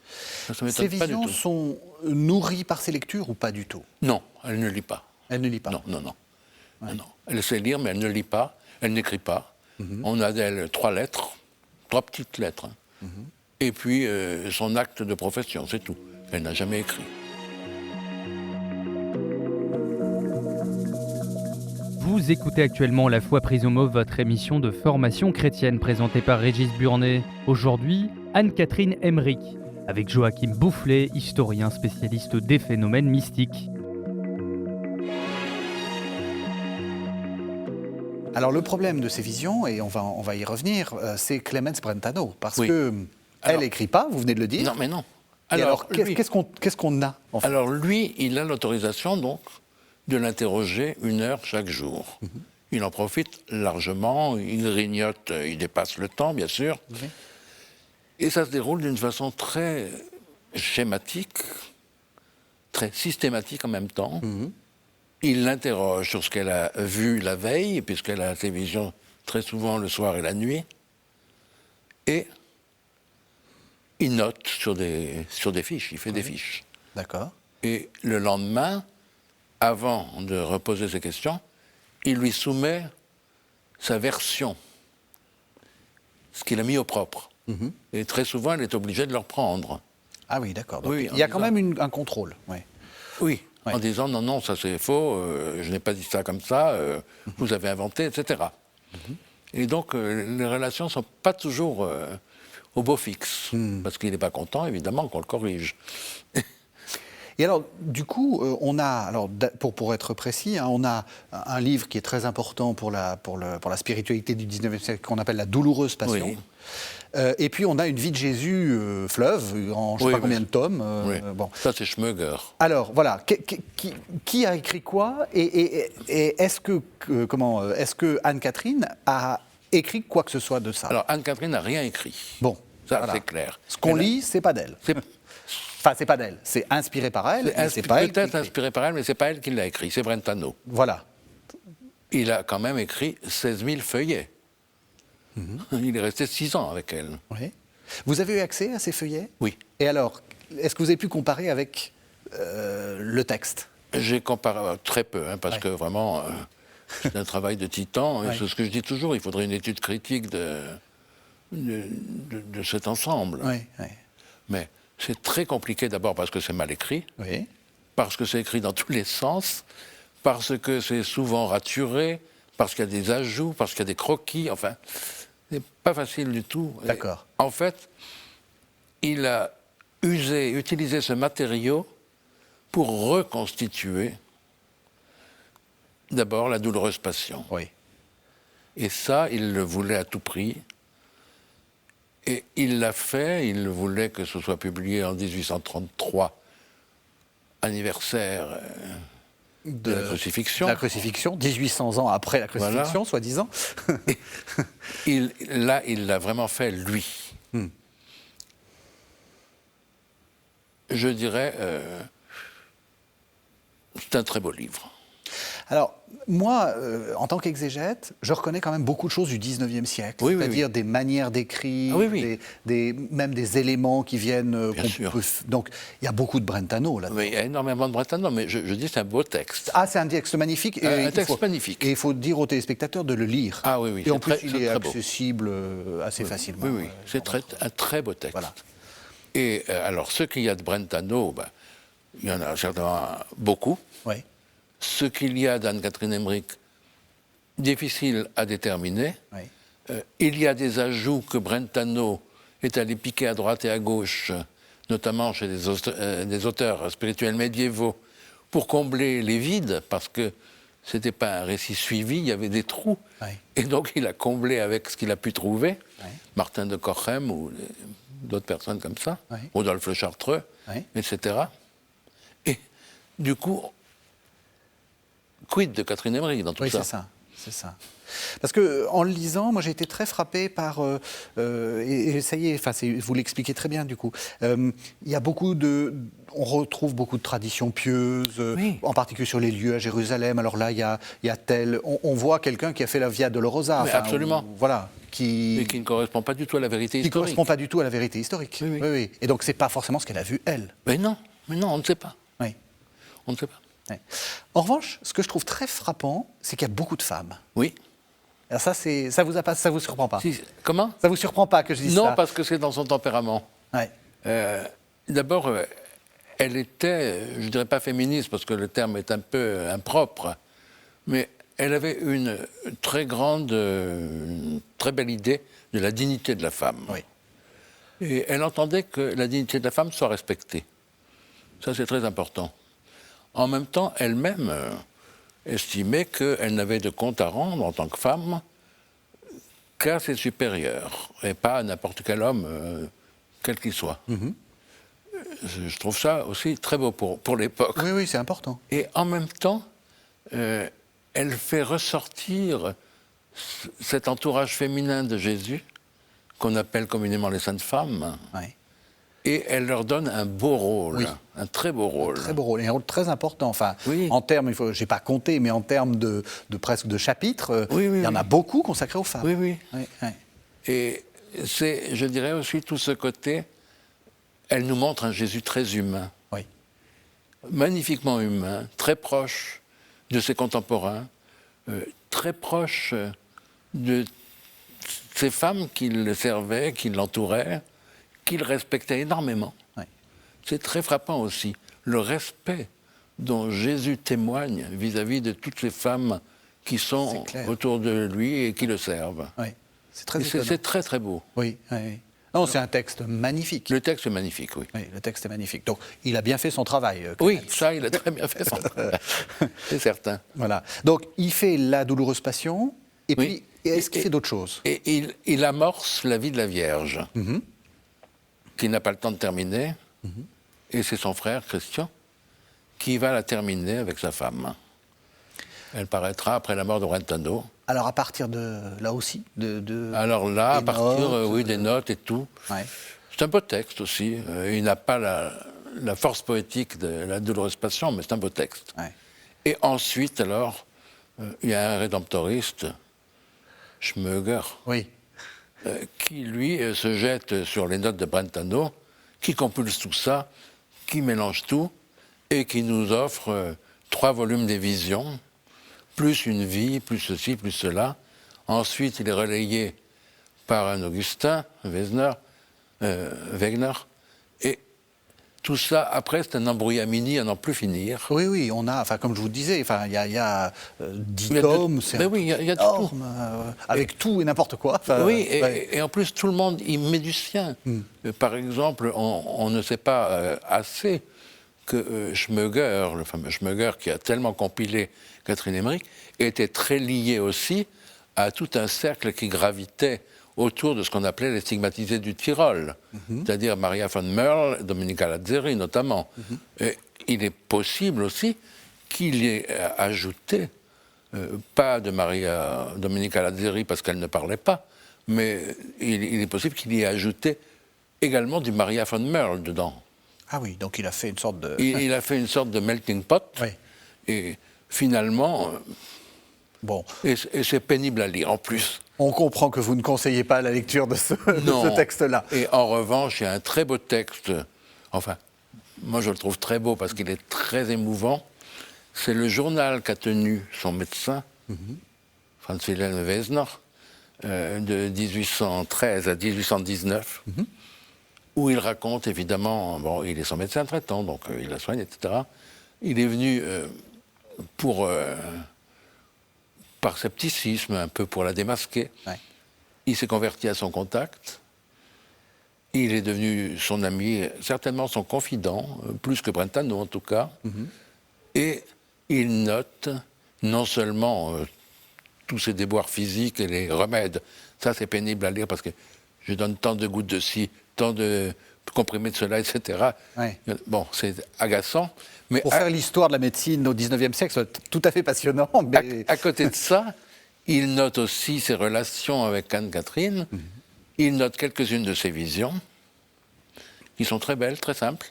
Ça m'étonne Ces pas du visions tout. sont nourries par ses lectures ou pas du tout? Non, elle ne lit pas. Elle ne lit pas. Non. Non. Elle sait lire, mais elle ne lit pas, elle n'écrit pas. On a d'elle 3 lettres, 3 petites lettres. Et puis son acte de profession, c'est tout. Elle n'a jamais écrit. Vous écoutez actuellement La Foi prise au mot, votre émission de formation chrétienne présentée par Régis Burnet. Aujourd'hui, Anne-Catherine Emmerich, avec Joachim Boufflet, historien spécialiste des phénomènes mystiques. Alors le problème de ces visions, et on va y revenir, c'est Clemens Brentano, parce Oui. que Alors- elle n'écrit pas, vous venez de le dire. Non, mais non. Et alors, lui- qu'est-ce qu'on a en fait? Alors lui, il a l'autorisation donc de l'interroger 1 heure chaque jour. Il en profite largement, il grignote, il dépasse le temps, bien sûr. Oui. Et ça se déroule d'une façon très schématique, très systématique en même temps. Il l'interroge sur ce qu'elle a vu la veille, puisqu'elle a ses visions très souvent le soir et la nuit. Et il note sur des fiches, il fait des fiches. D'accord. Et le lendemain, avant de reposer ses questions, il lui soumet sa version, ce qu'il a mis au propre. Et très souvent, elle est obligée de le reprendre. Ah oui, d'accord. Donc, Oui, il y a en quand disant- même un contrôle. Oui. Oui, Ouais. en disant non, ça c'est faux, je n'ai pas dit ça comme ça, vous avez inventé, etc. Et donc, les relations ne sont pas toujours au beau fixe, parce qu'il n'est pas content, évidemment, qu'on le corrige. Et alors, du coup, on a, alors, pour être précis, hein, on a un livre qui est très important pour la spiritualité du 19e siècle, qu'on appelle La douloureuse passion. Oui. Et puis, on a une vie de Jésus fleuve, en je ne sais Oui, pas oui. combien de tomes. Oui. Bon. Ça, c'est Schmöger. Alors, voilà, qui a écrit quoi? Et est-ce que Anne-Catherine a écrit quoi que ce soit de ça? Alors, Anne-Catherine n'a rien écrit. Bon, Ça, voilà. c'est clair. Ce qu'on Elle a- lit, c'est pas d'elle. c'est- Enfin, c'est pas d'elle. C'est inspiré par elle, mais c'est pas elle. qui Peut-être écrit. inspiré par elle, mais ce n'est pas elle qui l'a écrit, c'est Brentano. Voilà. Il a quand même écrit 16 000 feuillets. Il est resté 6 ans avec elle. Oui. Vous avez eu accès à ces feuillets? Oui. Et alors, est-ce que vous avez pu comparer avec le texte? J'ai comparé très peu, parce Ouais. que vraiment, c'est un travail de titan. Et Ouais. c'est ce que je dis toujours, il faudrait une étude critique de cet ensemble. Oui, oui. Mais c'est très compliqué d'abord parce que c'est mal écrit, Oui. parce que c'est écrit dans tous les sens, parce que c'est souvent raturé, parce qu'il y a des ajouts, parce qu'il y a des croquis, enfin, c'est pas facile du tout. Et D'accord. en fait, il a utilisé ce matériau pour reconstituer d'abord la douloureuse passion. Oui. Et ça, il le voulait à tout prix. Et il l'a fait, il voulait que ce soit publié en 1833, anniversaire de la crucifixion. La crucifixion, 1800 ans après la crucifixion, Voilà. soi-disant. Il l'a vraiment fait, lui. Je dirais, c'est un très beau livre. Alors, moi, en tant qu'exégète, je reconnais quand même beaucoup de choses du 19e siècle. Oui, oui, c'est-à-dire des manières d'écrire, Ah oui, oui. même des éléments qui viennent... Bien sûr. Donc, il y a beaucoup de Brentano là-dedans. Mais il y a énormément de Brentano, mais je dis c'est un beau texte. Ah, c'est un texte magnifique. Et Un il texte faut- magnifique. Et il faut dire aux téléspectateurs de le lire. Ah oui, oui, Et en c'est plus, très- il c'est est très beau. accessible assez facilement. Oui, oui, c'est un très beau texte. Voilà. Et alors, ce qu'il y a de Brentano, ben, il y en a certainement beaucoup. Oui. Ce qu'il y a d'Anne-Catherine Emmerich, difficile à déterminer. Oui. Il y a des ajouts que Brentano est allé piquer à droite et à gauche, notamment chez des auteurs spirituels médiévaux, pour combler les vides, parce que c'était pas un récit suivi, il y avait des trous. Oui. Et donc il a comblé avec ce qu'il a pu trouver, Oui. Martin de Cochem ou d'autres personnes comme ça, Oui. Rodolphe le Chartreux, Oui. etc. Et du coup, quid de Catherine Emmerich dans tout Oui, ça? c'est ça. Parce que en le lisant, moi j'ai été très frappé par et ça y est, enfin vous l'expliquez très bien du coup. Il y a on retrouve beaucoup de traditions pieuses, Oui. en particulier sur les lieux à Jérusalem. Alors là, il y a tel, on voit quelqu'un qui a fait la Via Dolorosa. Mais absolument. Voilà, Et qui ne correspond pas du tout à la vérité qui historique. correspond pas du tout à la vérité historique. Oui. Et donc c'est pas forcément ce qu'elle a vu elle. Mais non, on ne sait pas. Oui. On ne sait pas. Oui. En revanche, ce que je trouve très frappant, c'est qu'il y a beaucoup de femmes. Oui. Alors ça vous surprend pas? Comment? Ça vous surprend pas que je dise ça? Non, parce que c'est dans son tempérament. Ouais. D'abord, elle était, je ne dirais pas féministe, parce que le terme est un peu impropre, mais elle avait une très grande, très belle idée de la dignité de la femme. Oui. Et elle entendait que la dignité de la femme soit respectée. Ça, c'est très important. En même temps, elle-même estimait qu'elle n'avait de compte à rendre en tant que femme qu'à ses supérieurs, et pas à n'importe quel homme, quel qu'il soit. Je trouve ça aussi très beau pour l'époque. Oui, c'est important. Et en même temps, elle fait ressortir cet entourage féminin de Jésus, qu'on appelle communément les saintes femmes, Ouais. et elle leur donne un beau rôle, Oui. un très beau rôle. Très beau rôle, et un rôle très important. Enfin, Oui. en termes, j'ai pas compté, mais en termes de presque de chapitres, Oui, il y en a beaucoup consacrés aux femmes. Oui, oui. Oui. Et c'est, je dirais aussi, tout ce côté, elle nous montre un Jésus très humain, Oui. magnifiquement humain, très proche de ses contemporains, très proche de ces femmes qui le servaient, qui l'entouraient, qu'il respectait énormément. Oui. C'est très frappant aussi, le respect dont Jésus témoigne vis-à-vis de toutes ces femmes qui sont autour de lui et qui le servent. Oui. C'est très Et étonnant. c'est très très beau. Oui. Non, c'est un texte magnifique. Le texte est magnifique, oui. Oui, le texte est magnifique. Donc, il a bien fait son travail. Oui, Clemens. ça, il a très bien fait son travail. C'est certain. Voilà. Donc, il fait la douloureuse passion, et Oui. puis, est-ce qu'il fait d'autres choses? Et il amorce la vie de la Vierge, qui n'a pas le temps de terminer, et c'est son frère, Christian, qui va la terminer avec sa femme. Elle paraîtra après la mort de Brentano. Alors, à partir de là aussi Alors là, à des partir notes, des notes et tout, Ouais. c'est un beau texte aussi. Il n'a pas la force poétique de la douloureuse passion, mais c'est un beau texte. Ouais. Et ensuite, alors, il y a un rédemptoriste, Schmöger, Oui. qui, lui, se jette sur les notes de Brentano, qui compulse tout ça, qui mélange tout, et qui nous offre 3 volumes des visions, plus une vie, plus ceci, plus cela. Ensuite, il est relayé par un Augustin, Wegener, et tout ça, après, c'est un embrouillamini à n'en plus finir. Oui, on a, enfin, comme je vous disais, enfin, il y a 10 Il y a tomes, de- c'est mais oui, il y a de énorme, avec tout et n'importe quoi. Enfin, Oui, ouais. et en plus, tout le monde y met du sien. Par exemple, on ne sait pas assez que Schmöger, le fameux Schmöger qui a tellement compilé Catherine Emmerich, était très lié aussi à tout un cercle qui gravitait autour de ce qu'on appelait les stigmatisés du Tyrol, c'est-à-dire Maria von Merle, Domenica Lazzeri notamment. Et il est possible aussi qu'il y ait ajouté, pas de Maria Domenica Lazzeri parce qu'elle ne parlait pas, mais il est possible qu'il y ait ajouté également du Maria von Merle dedans. Ah oui, donc il a fait une sorte de... Il a fait une sorte de melting pot, Oui. et finalement, Bon, et c'est pénible à lire en plus. on comprend que vous ne conseillez pas la lecture de ce Non. texte-là. Et en revanche, il y a un très beau texte, enfin, moi je le trouve très beau parce qu'il est très émouvant. C'est le journal qu'a tenu son médecin, Franz Wilhelm Wegener, de 1813 à 1819, où il raconte évidemment, bon, il est son médecin traitant, donc il la soigne, etc. Il est venu par scepticisme, un peu pour la démasquer. Ouais. Il s'est converti à son contact. Il est devenu son ami, certainement son confident, plus que Brentano en tout cas. Et il note non seulement tous ces déboires physiques et les remèdes, ça c'est pénible à lire parce que je donne tant de gouttes de ci, tant de comprimés de cela, etc. Ouais. Bon, c'est agaçant. Mais Pour faire l'histoire de la médecine au XIXe siècle, c'est tout à fait passionnant. Mais... à côté de ça, il note aussi ses relations avec Anne-Catherine. Il note quelques-unes de ses visions, qui sont très belles, très simples.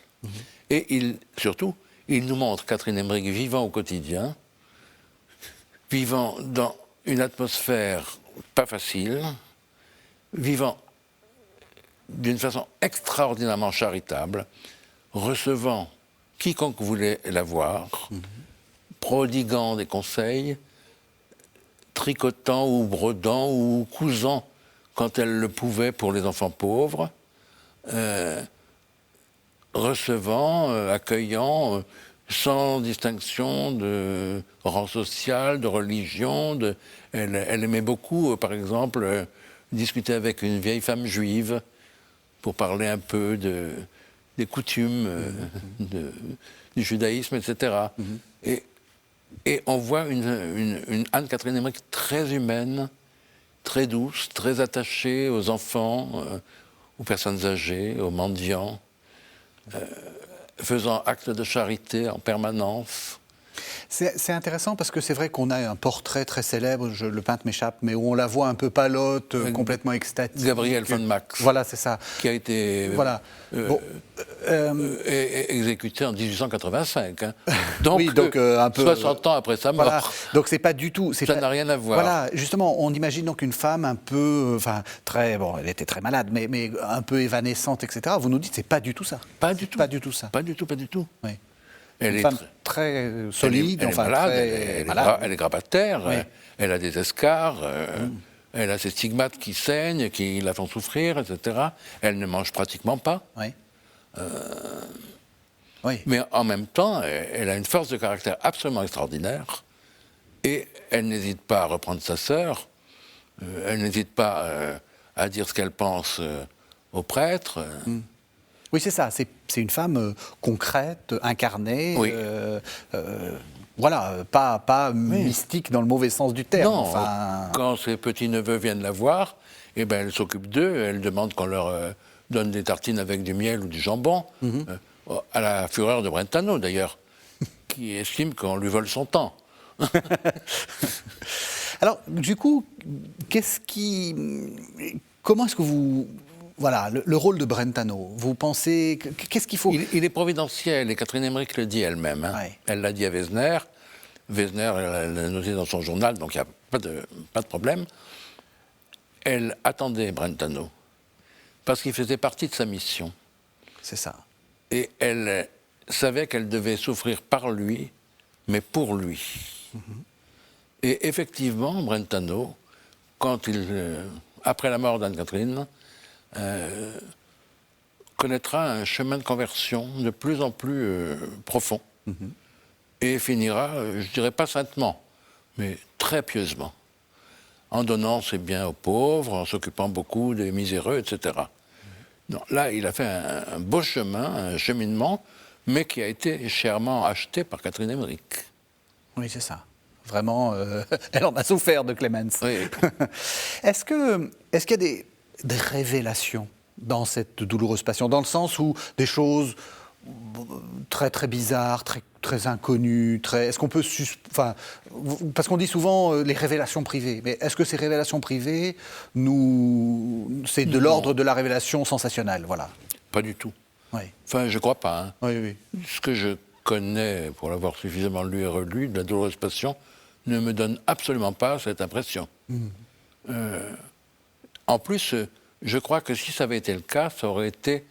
Et surtout, il nous montre Catherine Emmerich vivant au quotidien, vivant dans une atmosphère pas facile, vivant d'une façon extraordinairement charitable, recevant quiconque voulait la voir, prodiguant des conseils, tricotant ou brodant ou cousant quand elle le pouvait pour les enfants pauvres, recevant, accueillant, sans distinction de rang social, de religion. Elle aimait beaucoup, par exemple, discuter avec une vieille femme juive pour parler un peu des coutumes du judaïsme, etc. Et on voit une Anne-Catherine Emmerich très humaine, très douce, très attachée aux enfants, aux personnes âgées, aux mendiants, faisant acte de charité en permanence. C'est intéressant parce que c'est vrai qu'on a un portrait très célèbre, le peintre m'échappe, mais où on la voit un peu pâlotte, complètement extatique. Gabriel von Max. Voilà, c'est ça. Qui a été exécuté en 1885. Hein. Donc, oui, donc un peu, 60 ans après sa mort. Voilà. Donc c'est pas du tout. Ça n'a rien à voir. Voilà, justement, on imagine donc une femme un peu, elle était très malade, mais un peu évanescente, etc. Vous nous dites c'est pas du tout ça. Pas du tout. Pas du tout ça. Pas du tout, pas du tout. Oui. Elle une est femme très solide, elle est malade, malade. Elle est grabataire, Oui. elle a des escarres, elle a ses stigmates qui saignent, qui la font souffrir, etc. Elle ne mange pratiquement pas. Oui. Oui. Mais en même temps, elle a une force de caractère absolument extraordinaire et elle n'hésite pas à reprendre sa sœur, elle n'hésite pas à dire ce qu'elle pense au prêtre. Oui, c'est ça. C'est une femme concrète, incarnée. Oui. Voilà, pas mystique dans le mauvais sens du terme. Non, quand ses petits-neveux viennent la voir, eh ben, elle s'occupe d'eux, elle demande qu'on leur donne des tartines avec du miel ou du jambon, à la fureur de Brentano d'ailleurs, qui estime qu'on lui vole son temps. Alors, du coup, comment est-ce que vous... Voilà, le rôle de Brentano, vous pensez... Qu'est-ce qu'il faut... Il est providentiel, et Catherine Emmerich le dit elle-même. Hein. Ouais. Elle l'a dit à Wesner. Wesner, elle l'a noté dans son journal, donc il n'y a pas de problème. Elle attendait Brentano, parce qu'il faisait partie de sa mission. C'est ça. Et elle savait qu'elle devait souffrir par lui, mais pour lui. Et effectivement, Brentano, après la mort d'Anne-Catherine, connaîtra un chemin de conversion de plus en plus profond et finira, je dirais pas saintement, mais très pieusement, en donnant ses biens aux pauvres, en s'occupant beaucoup des miséreux, etc. Non, là, il a fait un beau chemin, un cheminement, mais qui a été chèrement acheté par Catherine Emmerich. Oui, c'est ça. Vraiment, elle en a souffert de Clemens. Oui. Est-ce qu'il y a des révélations dans cette douloureuse passion, dans le sens où des choses très très bizarres, très, très inconnues, est-ce qu'on peut... parce qu'on dit souvent les révélations privées, mais est-ce que ces révélations privées, c'est de l'ordre de la révélation sensationnelle, voilà. Pas du tout. Oui. Enfin, je crois pas. Hein. Oui. Ce que je connais, pour l'avoir suffisamment lu et relu, de la douloureuse passion, ne me donne absolument pas cette impression. En plus, je crois que si ça avait été le cas, ça aurait été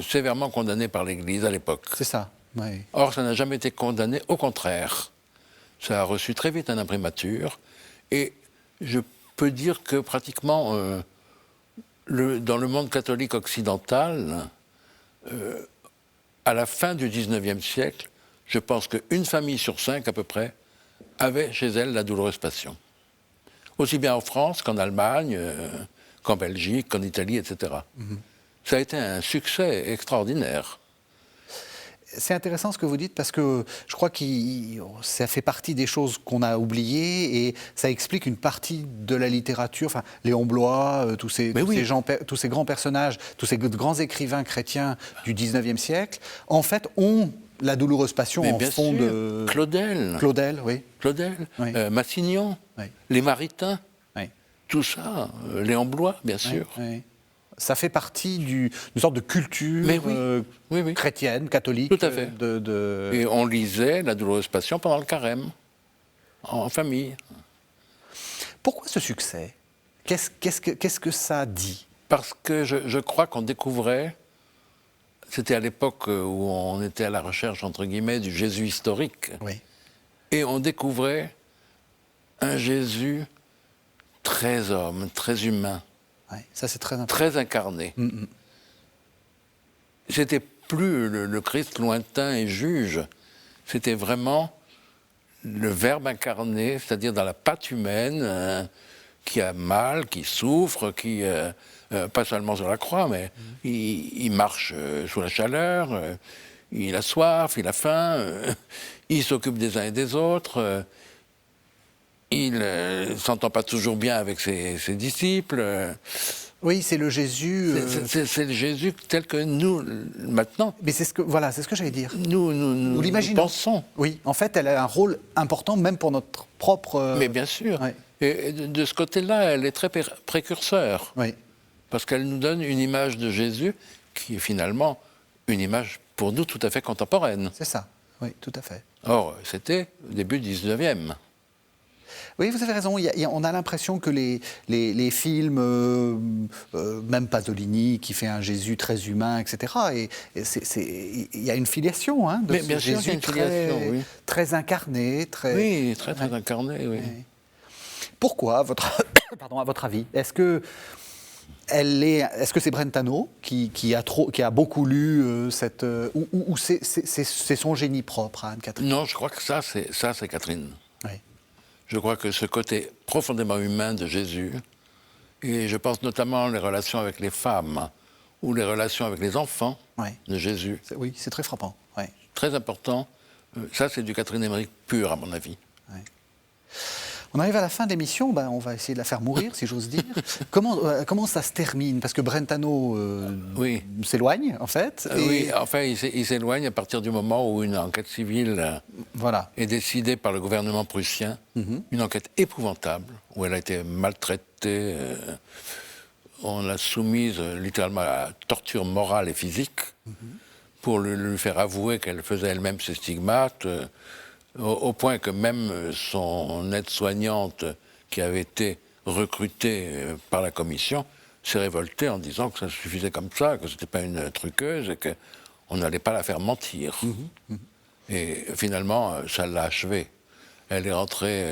sévèrement condamné par l'Église à l'époque. C'est ça, oui. Or, ça n'a jamais été condamné, au contraire. Ça a reçu très vite un imprimatur, et je peux dire que pratiquement, dans le monde catholique occidental, à la fin du XIXe siècle, je pense qu'une famille sur 5 à peu près avait chez elle la douloureuse passion. Aussi bien en France qu'en Allemagne, qu'en Belgique, qu'en Italie, etc. Ça a été un succès extraordinaire. C'est intéressant ce que vous dites parce que je crois que ça fait partie des choses qu'on a oubliées et ça explique une partie de la littérature. Enfin, Léon Bloy, tous ces grands personnages, tous ces grands écrivains chrétiens du 19e siècle, en fait, ont la douloureuse passion en fond de... Claudel, oui. Oui. Massignon, Oui. les Maritains, Oui. tout ça, Léon Bloy, bien sûr. Oui. Ça fait partie d'une sorte de culture oui. chrétienne, catholique. Tout à fait. Et on lisait La douloureuse passion pendant le carême, en famille. Pourquoi ce succès ? Qu'est-ce que ça dit ? Parce que je crois qu'on découvrait, c'était à l'époque où on était à la recherche, entre guillemets, du Jésus historique, Oui. et on découvrait un Jésus très homme, très humain, Ouais, ça c'est très important. très incarné. C'était plus le Christ lointain et juge, c'était vraiment le Verbe incarné, c'est-à-dire dans la pâte humaine, qui a mal, qui souffre, qui, pas seulement sur la croix, mais il marche sous la chaleur, il a soif, il a faim, il s'occupe des uns et des autres, il ne s'entend pas toujours bien avec ses disciples. Oui, c'est le Jésus. C'est le Jésus tel que nous, maintenant. Mais c'est ce que j'allais dire. Nous l'imaginons. pensons. Oui, en fait, elle a un rôle important, même pour notre propre. Mais bien sûr. Ouais. Et de ce côté-là, elle est très précurseur. Oui. Parce qu'elle nous donne une image de Jésus qui est finalement une image pour nous tout à fait contemporaine. C'est ça. Oui, tout à fait. Or, c'était au début du 19e. Oui, vous avez raison. On a l'impression que les films, même Pasolini, qui fait un Jésus très humain, etc., il y a une filiation de Mais ce bien sûr, Jésus il y a une filiation, oui. très incarné. Oui, très incarné, oui. Pourquoi, à votre avis ? Est-ce que c'est Brentano qui a beaucoup lu ou c'est son génie propre à Anne-Catherine ? Non, je crois que ça, c'est Catherine. Oui. Je crois que ce côté profondément humain de Jésus, et je pense notamment les relations avec les femmes ou les relations avec les enfants de Jésus. Oui, c'est très frappant. Oui. Très important. Ça, c'est du Catherine Emmerich pur, à mon avis. Oui. On arrive à la fin de l'émission, on va essayer de la faire mourir, si j'ose dire. Comment ça se termine ? Parce que Brentano s'éloigne, en fait. Oui, enfin, il s'éloigne à partir du moment où une enquête civile est décidée par le gouvernement prussien. Une enquête épouvantable, où elle a été maltraitée. On l'a soumise littéralement à la torture morale et physique pour lui faire avouer qu'elle faisait elle-même ses stigmates. Au point que même son aide-soignante, qui avait été recrutée par la commission, s'est révoltée en disant que ça suffisait comme ça, que ce n'était pas une truqueuse et qu'on n'allait pas la faire mentir. Et finalement, ça l'a achevée. Elle est rentrée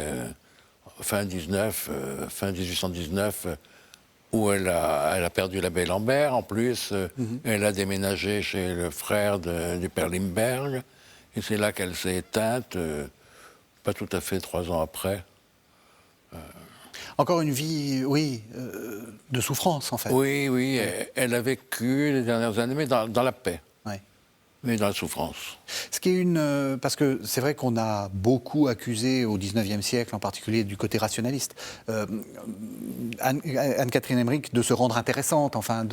fin 1819, où elle a perdu l'abbé Lambert en plus. Elle a déménagé chez le frère du père Limberg. Et c'est là qu'elle s'est éteinte, pas tout à fait 3 ans après. Encore une vie, de souffrance, en fait. Oui, elle a vécu les dernières années, mais dans la paix. Oui. Mais dans la souffrance. Ce qui est parce que c'est vrai qu'on a beaucoup accusé au XIXe siècle, en particulier du côté rationaliste, Anne-Catherine Emmerich de se rendre intéressante, enfin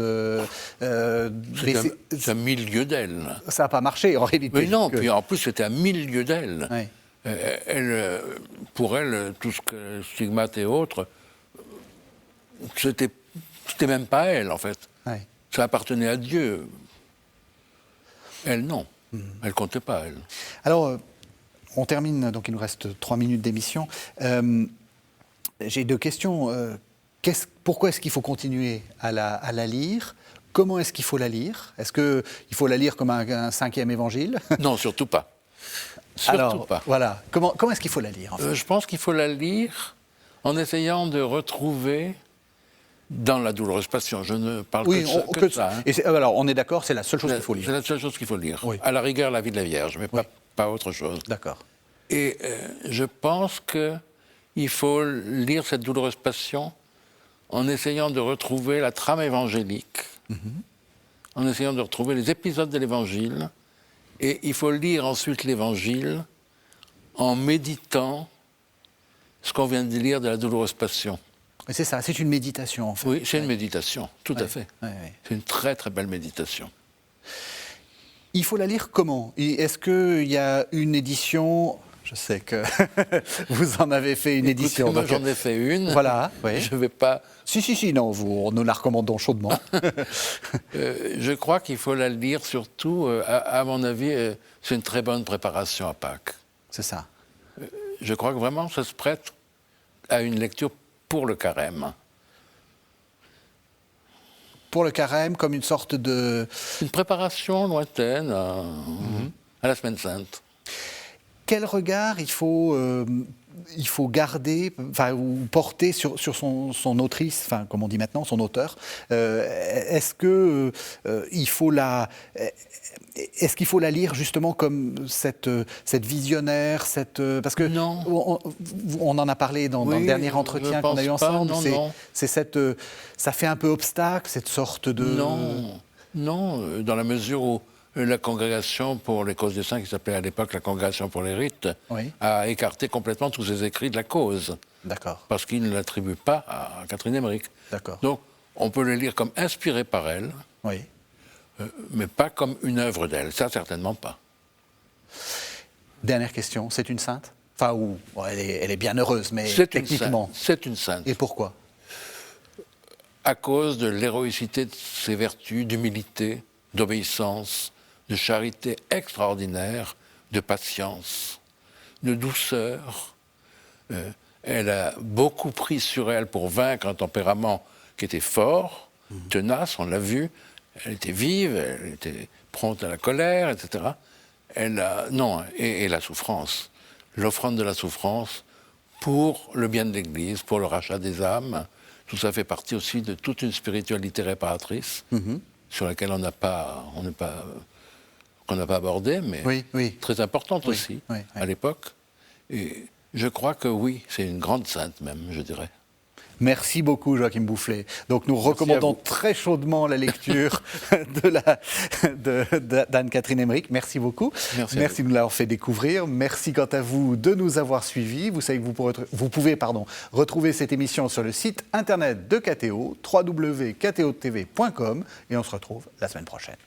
c'est un milieu d'elle. Ça n'a pas marché, en réalité. Mais non, puis en plus c'était un milieu d'elle. Oui. Pour elle, tout ce que stigmate et autres, c'était même pas elle, en fait. Oui. Ça appartenait à Dieu. Elle, non. Elle comptait pas, elle. Alors, on termine, donc il nous reste 3 minutes d'émission. J'ai 2 questions. Pourquoi est-ce qu'il faut continuer à la lire ? Comment est-ce qu'il faut la lire ? Est-ce qu'il faut la lire comme un 5e évangile ? Non, surtout pas. Surtout pas. Voilà. Comment est-ce qu'il faut la lire, en fait ? Je pense qu'il faut la lire en essayant de retrouver dans la douloureuse passion. Je ne parle que de ça. Hein. Et alors, on est d'accord, c'est la seule chose qu'il faut lire. C'est la seule chose qu'il faut lire. Oui. À la rigueur, la vie de la Vierge, mais pas autre chose. D'accord. Et je pense qu'il faut lire cette douloureuse passion en essayant de retrouver la trame évangélique, en essayant de retrouver les épisodes de l'Évangile Et il faut lire ensuite l'Évangile en méditant ce qu'on vient de lire de la douloureuse passion. Et c'est ça, c'est une méditation en fait. Oui, c'est une méditation, tout à fait. Ouais. C'est une très très belle méditation. Il faut la lire comment? Est-ce qu'il y a une édition? Je sais que vous en avez fait une édition. Moi, j'en ai fait une. Voilà, oui. Je ne vais pas... Si, non, nous la recommandons chaudement. Je crois qu'il faut la lire surtout, à mon avis, c'est une très bonne préparation à Pâques. C'est ça. Je crois que vraiment ça se prête à une lecture pour le carême. Pour le carême, comme une sorte de... Une préparation lointaine à la Semaine Sainte. Quel regard il faut garder, ou porter sur son autrice, comme on dit maintenant, son auteur? Est-ce qu'il faut la lire justement comme cette visionnaire, parce que non. On en a parlé dans le dernier entretien qu'on a eu ensemble. Non. Ça fait un peu obstacle, cette sorte de... Non, dans la mesure où la congrégation pour les causes des saints, qui s'appelait à l'époque la congrégation pour les rites, a écarté complètement tous ses écrits de la cause. D'accord. Parce qu'il ne l'attribue pas à Catherine Emmerich. D'accord. Donc, on peut le lire comme inspiré par elle, mais pas comme une œuvre d'elle. Ça, certainement pas. Dernière question, c'est une sainte? Elle est bien heureuse, mais techniquement. C'est une sainte. Et pourquoi? À cause de l'héroïcité de ses vertus, d'humilité, d'obéissance, de charité extraordinaire, de patience, de douceur. Elle a beaucoup pris sur elle pour vaincre un tempérament qui était fort, tenace, on l'a vu. Elle était vive, elle était prompte à la colère, etc. Et la souffrance. L'offrande de la souffrance pour le bien de l'Église, pour le rachat des âmes. Tout ça fait partie aussi de toute une spiritualité réparatrice sur laquelle qu'on n'a pas abordé, mais très importante aussi à l'époque. Et je crois que oui, c'est une grande sainte même, je dirais. Merci beaucoup, Joachim Boufflet. Donc, nous recommandons très chaudement la lecture d'Anne-Catherine Emmerich. Merci beaucoup. Merci de nous l'avoir fait découvrir. Merci quant à vous de nous avoir suivis. Vous savez que vous pouvez retrouver cette émission sur le site internet de KTO, www.ktotv.com, et on se retrouve la semaine prochaine.